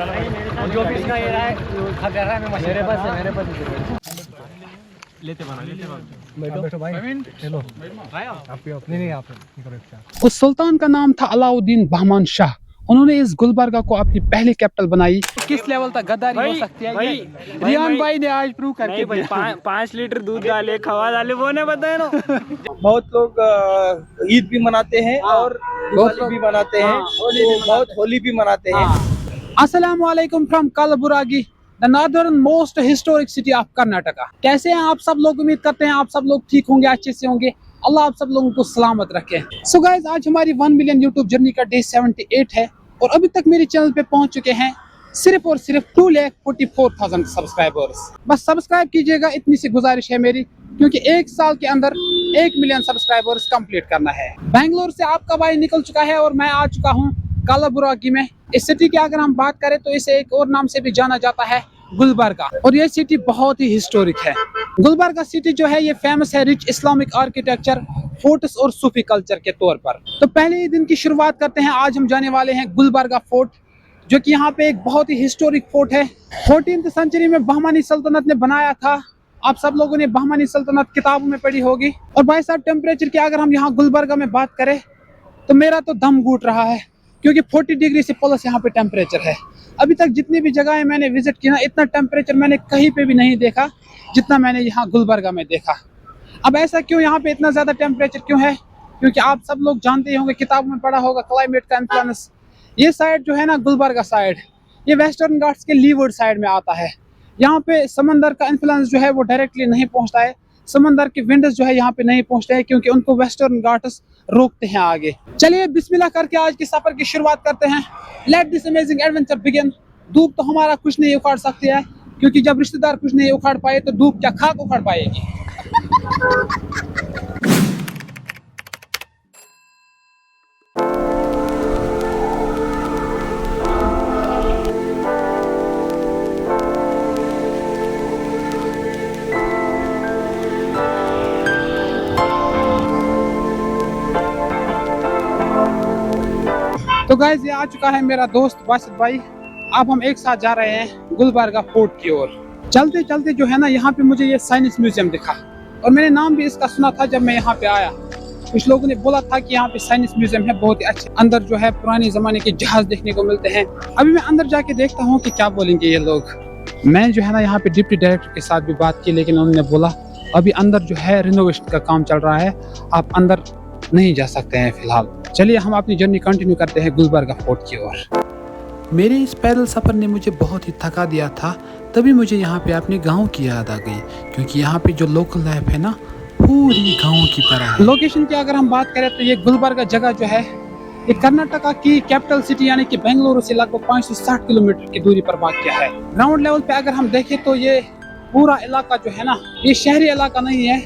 जो भी इसका ये रहा है खा रहा है मेरे पास है लेते बना बैठो भाई चलो आप नहीं आप उस सुल्तान का नाम था अलाउद्दीन बहमान शाह। उन्होंने इस गुलबर्गा को अपनी पहली कैपिटल बनाई। किस लेवल तक गद्दारी हो सकती है रियान भाई ने आज प्रूव करके दिया। 5 लीटर दूध डाले खवा डाले वो ने बताया ना। बहुत लोग ईद भी मनाते हैं और दिवाली भी मनाते हैं, तो बहुत होली भी मनाते हैं। अस्सलाम वालेकुम from Kalaburagi, the northern most historic city of Karnataka. कैसे हैं आप सब लोग? उम्मीद करते हैं आप सब लोग ठीक होंगे, अच्छे से होंगे। अल्लाह आप सब लोगों को सलामत रखे। सो गाइस, आज हमारी 1 मिलियन यूट्यूब जर्नी का डे 78 है और अभी तक मेरे चैनल पे पहुंच चुके हैं सिर्फ और सिर्फ 2,44,000 सब्सक्राइबर्स। बस सब्सक्राइब कीजिएगा, इतनी सी गुजारिश है मेरी, क्योंकि 1 साल के अंदर 1 मिलियन सब्सक्राइबर्स कंप्लीट करना है। बैंगलोर से आपका भाई निकल चुका है और मैं आ चुका हूँ कलबुर्गी में। इस सिटी की अगर हम बात करें तो इसे एक और नाम से भी जाना जाता है, गुलबर्गा, और ये सिटी बहुत ही हिस्टोरिक है। गुलबर्गा सिटी जो है ये फेमस है रिच इस्लामिक आर्किटेक्चर, फोर्ट्स और सूफी कल्चर के तौर पर। तो पहले ही दिन की शुरुआत करते हैं। आज हम जाने वाले हैं गुलबर्गा फोर्ट, जो कि यहाँ पे एक बहुत ही हिस्टोरिक फोर्ट है। 14वीं सेंचुरी में बहमानी सल्तनत ने बनाया था। आप सब लोगों ने बहमानी सल्तनत किताबों में पढ़ी होगी। और भाई साहब, टेम्परेचर की अगर हम यहाँ गुलबर्गा में बात करें तो मेरा तो दम घुट रहा है, क्योंकि 40 डिग्री से प्लस यहाँ पे टेम्परेचर है। अभी तक जितनी भी जगहें मैंने विजिट की ना, इतना टेम्परेचर मैंने कहीं पे भी नहीं देखा जितना मैंने यहाँ गुलबर्गा में देखा। अब ऐसा क्यों, यहाँ पे इतना ज्यादा टेम्परेचर क्यों है? क्योंकि आप सब लोग जानते ही होंगे, किताबों में पढ़ा होगा, क्लाइमेट का इन्फ्लुएंस। ये साइड जो है ना, गुलबर्गा साइड, ये वेस्टर्न घाट्स के लीवर्ड साइड में आता है। यहाँ पे समंदर का इन्फ्लुएंस जो है वो डायरेक्टली नहीं पहुँचता है। समंदर के विंड्स जो है यहाँ पे नहीं पहुँचते हैं, क्योंकि उनको वेस्टर्न घाट्स रोकते हैं आगे। चलिए बिस्मिल्लाह करके आज के सफर की शुरुआत करते हैं। Let this amazing adventure begin. धूप तो हमारा कुछ नहीं उखाड़ सकती है, क्योंकि जब रिश्तेदार कुछ नहीं उखाड़ पाए तो धूप क्या खाक उखाड़ पाएगी। तो गाइस, ये आ चुका है मेरा दोस्त बासित भाई। अब हम एक साथ जा रहे हैं गुलबर्गा फोर्ट की ओर। चलते चलते जो है ना, यहाँ पे मुझे ये साइंस म्यूजियम दिखा और मैंने नाम भी इसका सुना था जब मैं यहाँ पे आया। कुछ लोगों ने बोला था कि यहाँ पे साइंस म्यूजियम है, बहुत ही अच्छे। अंदर जो है पुराने जमाने के जहाज देखने को मिलते हैं। अभी मैं अंदर जाके देखता हूँ कि क्या बोलेंगे ये लोग। मैं जो है ना यहाँ पे डिप्टी डायरेक्टर के साथ भी बात की, लेकिन उन्होंने बोला अभी अंदर जो है रिनोवेशन का काम चल रहा है, आप अंदर नहीं जा सकते हैं फिलहाल। चलिए हम अपनी जर्नी कंटिन्यू करते हैं गुलबर्गा फोर्ट की ओर। मेरे इस पैदल सफर ने मुझे बहुत ही थका दिया था, तभी मुझे यहाँ पे अपने गांव की याद आ गई, क्योंकि यहाँ पे जो लोकल लाइफ है ना, पूरी गांव की तरह है। लोकेशन की अगर हम बात करें तो ये गुलबर्गा जगह जो है, ये कर्नाटका की कैपिटल सिटी यानी कि बेंगलुरु से लगभग 560 किलोमीटर की दूरी पर वाक़ है। ग्राउंड लेवल पे अगर हम देखें तो ये पूरा इलाका जो है ना, ये शहरी इलाका नहीं है,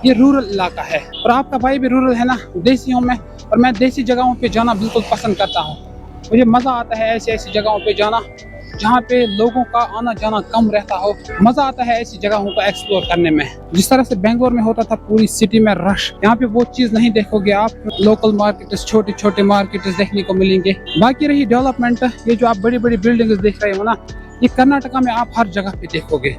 ये रूरल इलाका है। और आपका भाई भी रूरल है ना, देसी हूँ मैं, और मैं देसी जगहों पे जाना बिल्कुल पसंद करता हूँ। मुझे मज़ा आता है ऐसी ऐसी जगहों पे जाना जहाँ पे लोगों का आना जाना कम रहता हो। मज़ा आता है ऐसी जगहों को एक्सप्लोर करने में। जिस तरह से बेंगलोर में होता था पूरी सिटी में रश, यहाँ पे वो चीज़ नहीं देखोगे आप। लोकल मार्केट्स, छोटे छोटे मार्केट्स देखने को मिलेंगे। बाकी रही डेवलपमेंट, ये जो आप बड़ी बड़ी बिल्डिंग्स देख रहे हो ना, ये कर्नाटका में आप हर जगह पे देखोगे।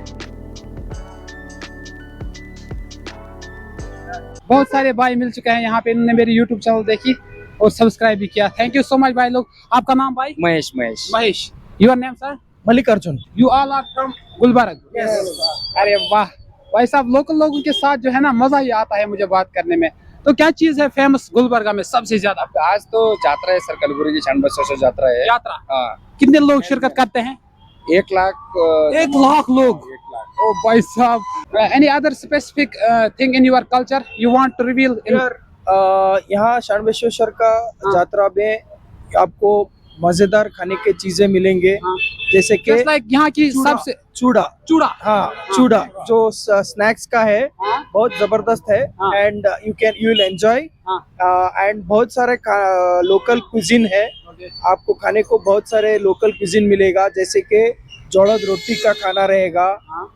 बहुत सारे भाई मिल चुके हैं यहाँ पे, इन्होंने मेरी यूट्यूब चैनल देखी और सब्सक्राइब भी किया। थैंक यू सो मच भाई लोग। आपका नाम भाई? Mahesh. Mahesh. Your name sir? Mallikarjun. You all are from Gulbarga? अरे वाह भाई साहब, लोकल लोगों के साथ जो है ना मजा ही आता है मुझे बात करने में। तो क्या चीज है फेमस गुलबर्गा में सबसे ज्यादा? आज तो यात्रा है सर, कलबुर्गी शानबसवेश्वर यात्रा है। यात्रा? हाँ। कितने लोग शिरकत करते हैं? 1 लाख। 1 लाख लोग? ओ भाई साहब। Any other specific thing in your culture you want to reveal? यहाँ शानबसवेश्वर का यात्रा में आपको मजेदार खाने के चीजें मिलेंगे। जैसे कि यहाँ की सबसे चूड़ा। हाँ, चूड़ा जो स्नैक्स का है, बहुत जबरदस्त है। And you will enjoy. And बहुत सारे लोकल कुजिन है, आपको खाने को बहुत सारे लोकल कुजिन मिलेगा। जैसे कि जोड़द रोटी का खाना रहेगा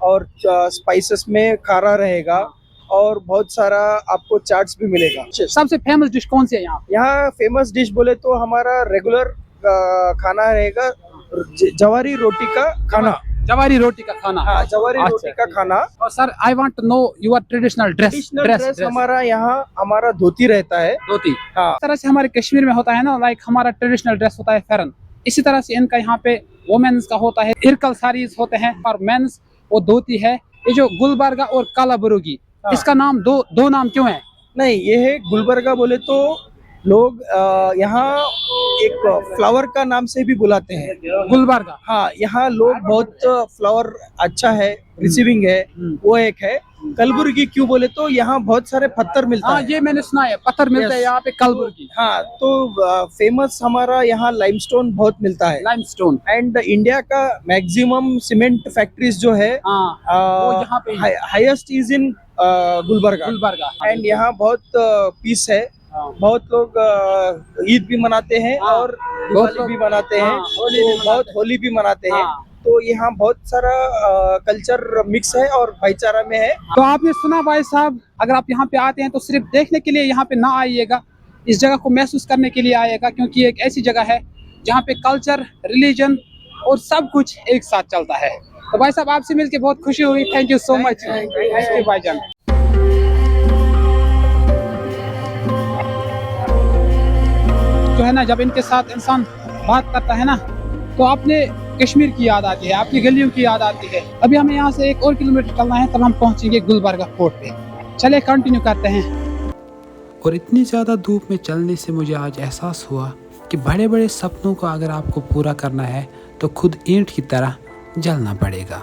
और स्पाइसेस में खारा रहेगा और बहुत सारा आपको चाट्स भी मिलेगा। सबसे फेमस डिश कौन सी है यहाँ? यहाँ फेमस डिश बोले तो हमारा रेगुलर खाना रहेगा जवारी रोटी का खाना। जवारी रोटी का खाना। हाँ, जवारी अच्छा, रोटी का खाना। और sir I want to know your traditional dress. Dress हमारा यहाँ हमारा धोती रहता है। धोती। हाँ, इस तरह से हमारे कश्मीर में होता है ना, लाइक हमारा ट्रेडिशनल ड्रेस होता है फेरन, इसी तरह से इनका यहाँ पे वुमेन्स का होता है इरकल साड़ीज होते हैं, और मेंस वो धोती है। ये जो गुलबर्गा और कालाबुरुगी, इसका नाम दो नाम क्यों है? नहीं, ये है गुलबर्गा बोले तो लोग यहाँ एक फ्लावर का नाम से भी बुलाते हैं गुलबर्गा। हाँ, यहाँ लोग बहुत फ्लावर अच्छा है, रिसीविंग है, वो एक है। कलबुर्गी क्यों बोले तो यहाँ बहुत सारे पत्थर मिलता हाँ, है। ये मैंने सुना है, पत्थर मिलता है यहाँ पे कलबुर्गी। हाँ, तो फेमस हमारा यहाँ लाइमस्टोन बहुत मिलता है। लाइमस्टोन। एंड इंडिया का मैक्सिमम सीमेंट फैक्ट्रीज जो है वो यहाँ पे highest is in Gulbarga. Gulbarga. And यहाँ बहुत पीस है। बहुत लोग ईद भी मनाते हैं और दिवाली भी मनाते हैं, तो बहुत होली भी मनाते हैं। तो यहाँ बहुत सारा कल्चर मिक्स है और भाईचारा में है। तो आपने सुना भाई साहब, अगर आप यहाँ पे आते हैं तो सिर्फ देखने के लिए यहाँ पे ना आइएगा, इस जगह को महसूस करने के लिए आइएगा, क्योंकि एक ऐसी जगह है जहाँ पे कल्चर, रिलीजन और सब कुछ एक साथ चलता है। तो भाई साहब आपसे मिलकर बहुत खुशी हुई। थैंक यू सो मच भाईजान। जो है ना, जब इनके साथ इंसान बात करता है ना, तो अपने कश्मीर की याद आती है, आपकी गलियों की याद आती है। अभी हमें यहाँ से 1 और किलोमीटर चलना है, तब हम पहुँचेंगे गुलबर्गा फोर्ट पे। चले कंटिन्यू करते हैं। और इतनी ज़्यादा धूप में चलने से मुझे आज एहसास हुआ कि बड़े बड़े सपनों को अगर आपको पूरा करना है तो खुद ईंट की तरह जलना पड़ेगा।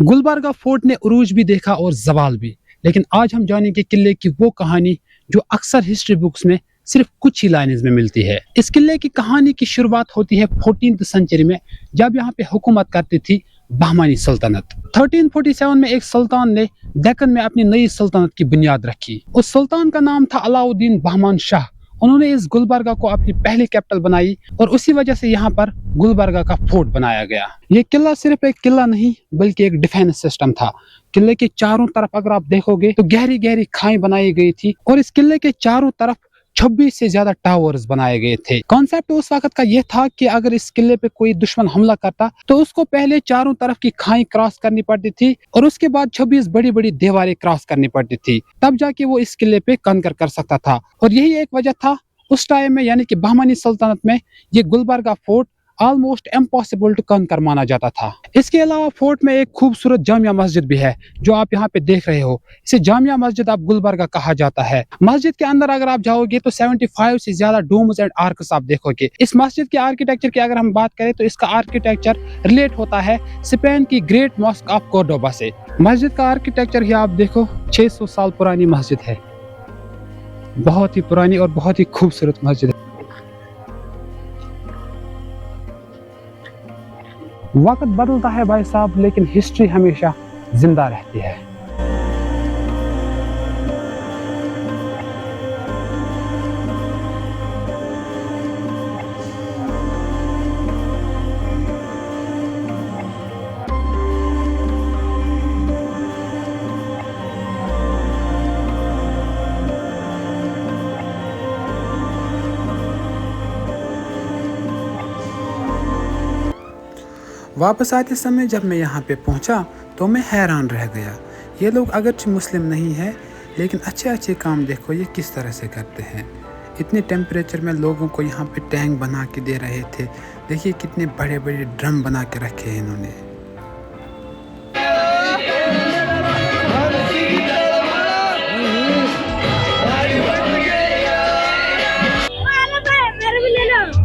गुलबर्गा फोर्ट ने उरूज भी देखा और जवाल भी, लेकिन आज हम जानेंगे किले की वो कहानी जो अक्सर हिस्ट्री बुक्स में सिर्फ कुछ ही लाइन्स में मिलती है। इस किले की कहानी की शुरुआत होती है 14th सेंचुरी में, जब यहाँ पे हुकूमत करती थी बहमानी सल्तनत। 1347 में एक सुल्तान ने दक्कन में अपनी नई सल्तनत की बुनियाद रखी। उस सुल्तान का नाम था अलाउद्दीन बहमान शाह। उन्होंने इस गुलबर्गा को अपनी पहली कैपिटल बनाई और उसी वजह से यहाँ पर गुलबर्गा का फोर्ट बनाया गया। ये किला सिर्फ एक किला नहीं बल्कि एक डिफेंस सिस्टम था। किले के चारों तरफ अगर आप देखोगे तो गहरी गहरी खाई बनाई गई थी और इस किले के चारों तरफ 26 से ज्यादा टावर्स बनाए गए थे। कॉन्सेप्ट उस वक्त का यह था कि अगर इस किले पे कोई दुश्मन हमला करता तो उसको पहले चारों तरफ की खाई क्रॉस करनी पड़ती थी और उसके बाद 26 बड़ी बड़ी दीवारें क्रॉस करनी पड़ती थी, तब जाके वो इस किले पे कंकर कर सकता था। और यही एक वजह था उस टाइम में, यानी कि बहमानी सल्तनत में ये Gulbarga fort almost impossible to conquer माना जाता था। इसके अलावा फोर्ट में एक खूबसूरत जामिया मस्जिद भी है जो आप यहाँ पे देख रहे हो। इसे जामिया मस्जिद ऑफ गुलबर्गा कहा जाता है। मस्जिद के अंदर अगर आप जाओगे तो 75 से ज्यादा डोम्स एंड आर्क्स आप देखोगे। इस मस्जिद के आर्किटेक्चर की अगर हम बात करें तो इसका आर्किटेक्चर रिलेट होता है स्पेन की ग्रेट मॉस्क ऑफ कोर्डोबा से। मस्जिद का आर्किटेक्चर ही आप देखो, 600 साल पुरानी मस्जिद है, बहुत ही पुरानी और बहुत ही खूबसूरत मस्जिद है। वक्त बदलता है भाई साहब, लेकिन हिस्ट्री हमेशा जिंदा रहती है। वापस आते समय जब मैं यहाँ पे पहुँचा तो मैं हैरान रह गया। ये लोग अगरचे मुस्लिम नहीं है लेकिन अच्छे अच्छे काम देखो ये किस तरह से करते हैं। इतने टेम्परेचर में लोगों को यहाँ पे टैंक बना के दे रहे थे। देखिए कितने बड़े बड़े ड्रम बना के रखे हैं इन्होंने।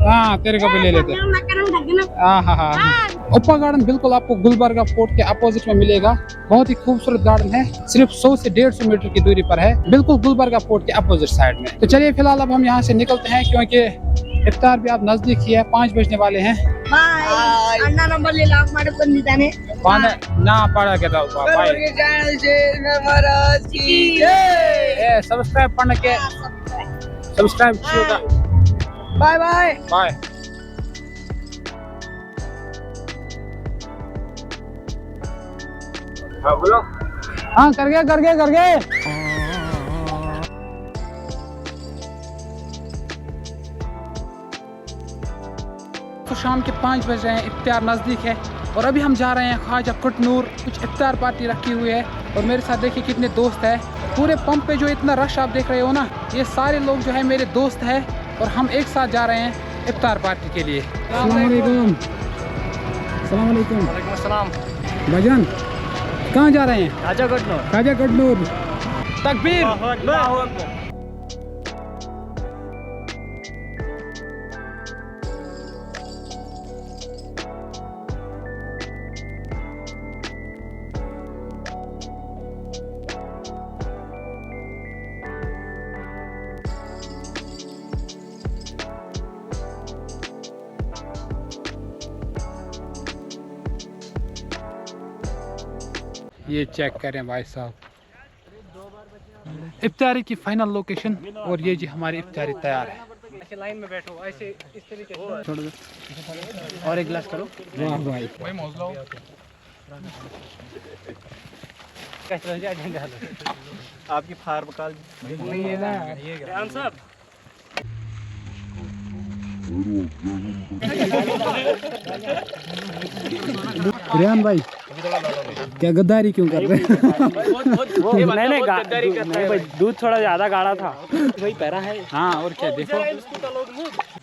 हाँ, तेरे को भी ले लेते। हाँ हाँ हाँ। ओप्पा गार्डन बिल्कुल आपको गुलबर्गा फोर्ट के अपोजिट में मिलेगा। बहुत ही खूबसूरत गार्डन है, सिर्फ 100 से 150 मीटर की दूरी पर है, बिल्कुल गुलबर्गा फोर्ट के अपोजिट साइड में। तो चलिए फिलहाल अब हम यहाँ से निकलते हैं क्योंकि इफ्तार भी आप नजदीक ही है, 5 बजने वाले हैं। अण्णा नंबर ले लाख मारे बंदिताने ना पढ़ा के दाओ भाई चैनल से महाराज की जय। सब्सक्राइब पढ़ने के सब्सक्राइब कीजिएगा। Bye bye bye. हाँ बोलो। हाँ कर गए। तो शाम के 5 बज रहे हैं, इफ्तार नज़दीक है और अभी हम जा रहे हैं ख्वाजा कुटनूर। कुछ इफ्तार पार्टी रखी हुई है और मेरे साथ देखिए कितने दोस्त हैं। पूरे पंप पे जो इतना रश आप देख रहे हो ना, ये सारे लोग जो है मेरे दोस्त हैं और हम एक साथ जा रहे हैं इफ्तार पार्टी के लिए। अस्सलाम भाईजान, कहाँ जा रहे हैं? ख्वाजा कुटनूर। तकबीर। ये चेक करें भाई साहब, इफ्तारी की फाइनल लोकेशन और ये जी हमारी इफ्तारी तैयार है। ऐसे लाइन में बैठो, ऐसे इस तरीके से छोड़ दो और एक गिलास करो। वाह भाई आपकी फार बकाल नहीं है ना ये साहब। रियान भाई क्या गद्दारी क्यों कर रहे हैं? नहीं भाई, दूध थोड़ा ज्यादा गाढ़ा था वही पैरा है। हाँ और क्या, देखो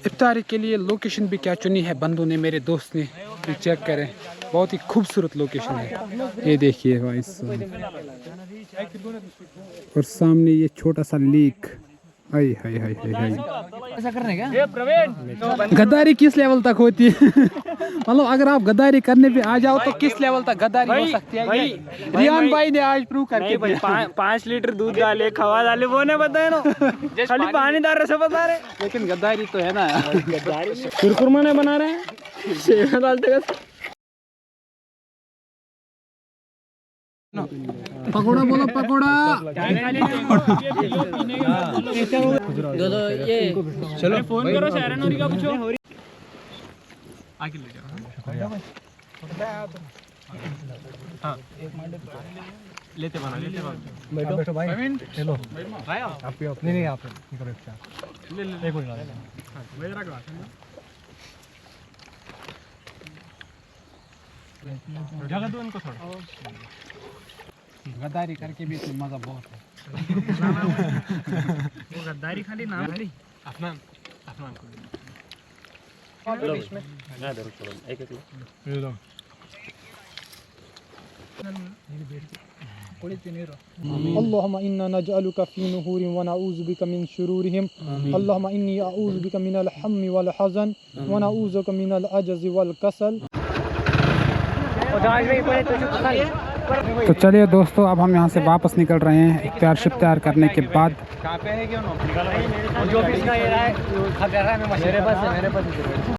इफ्तारी के लिए लोकेशन भी क्या चुनी है बंदों ने, मेरे दोस्त ने। चेक करें, बहुत ही खूबसूरत लोकेशन है। ये देखिए भाई, और सामने ये छोटा सा लेक। ऐसा करने क्या गद्दारी किस लेवल तक होती है? मतलब अगर आप गद्दारी करने पे आ जाओ तो किस लेवल तक गद्दारी हो सकती है? रियान भाई ने आज प्रूव करके भाई 5 लीटर दूध डाले, खवा डाले, वो नहीं बताए ना, खाली पानी डाल रहे से बता रहे। लेकिन गद्दारी तो है ना। कुरकुरमा नहीं बना रहे हैं, सेवा डालते पकोड़ा बोलो, पकोड़ा। ये चलो फोन करो शहरनोरी का पूछो। आगे ले जाओ। हाँ लेते बना बैठो भाई, हेलो आप पियो। नहीं आप निकलो एक मिनट जगह दो इनको थोड़ा। गद्दारी करके भी इसमें मजा बहुत है। वो गद्दारी खाली नाम है। अफनान को बीच में ना दो, चलो एक लो। अल्लाहुम्मा इन्ना नजअलुका फी नुहुरिहिम व नऊज़ु बिका मिन शुरूरिहिम। अल्लाहुम्मा इन्नी अऊज़ु बिका मिनल हम्मी वल हज़न व नऊज़ु बिका मिनल अजज़ि वल कसल। तो चलिए दोस्तों, अब हम यहाँ से वापस निकल रहे हैं इफ्तार शिफ्तार करने के बाद। जो भी इसका ये रहा है, मेरे पास